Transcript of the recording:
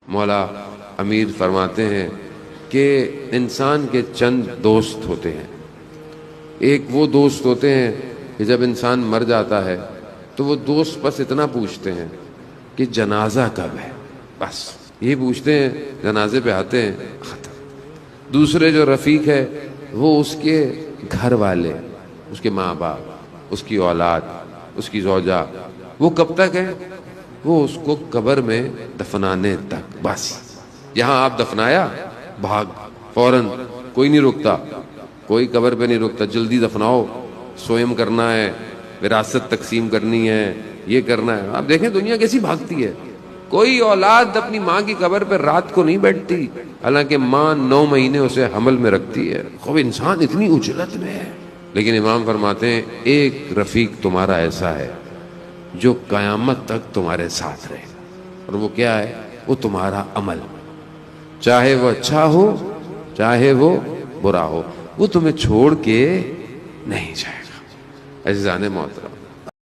مولا امیر فرماتے ہیں کہ انسان کے چند دوست ہوتے ہیں. ایک وہ دوست ہوتے ہیں کہ جب انسان مر جاتا ہے تو وہ دوست بس اتنا پوچھتے ہیں کہ جنازہ کب ہے، بس یہ پوچھتے ہیں، جنازے پہ آتے ہیں، ختم. دوسرے جو رفیق ہے وہ اس کے گھر والے، اس کے ماں باپ، اس کی اولاد، اس کی زوجہ، وہ کب تک ہے؟ وہ اس کو قبر میں دفنانے تک. بس یہاں آپ دفنایا، بھاگ فوراً، کوئی نہیں رکتا، کوئی قبر پہ نہیں رکتا، جلدی دفناؤ، سوئم کرنا ہے، وراثت تقسیم کرنی ہے، یہ کرنا ہے. آپ دیکھیں دنیا کیسی بھاگتی ہے. کوئی اولاد اپنی ماں کی قبر پہ رات کو نہیں بیٹھتی، حالانکہ ماں 9 مہینے اسے حمل میں رکھتی ہے. خوب انسان اتنی اجلت میں ہے. لیکن امام فرماتے ہیں ایک رفیق تمہارا ایسا ہے جو قیامت تک تمہارے ساتھ رہے گا، اور وہ کیا ہے؟ وہ تمہارا عمل، چاہے وہ اچھا ہو چاہے وہ برا ہو، وہ تمہیں چھوڑ کے نہیں جائے گا. عزیزان محترم،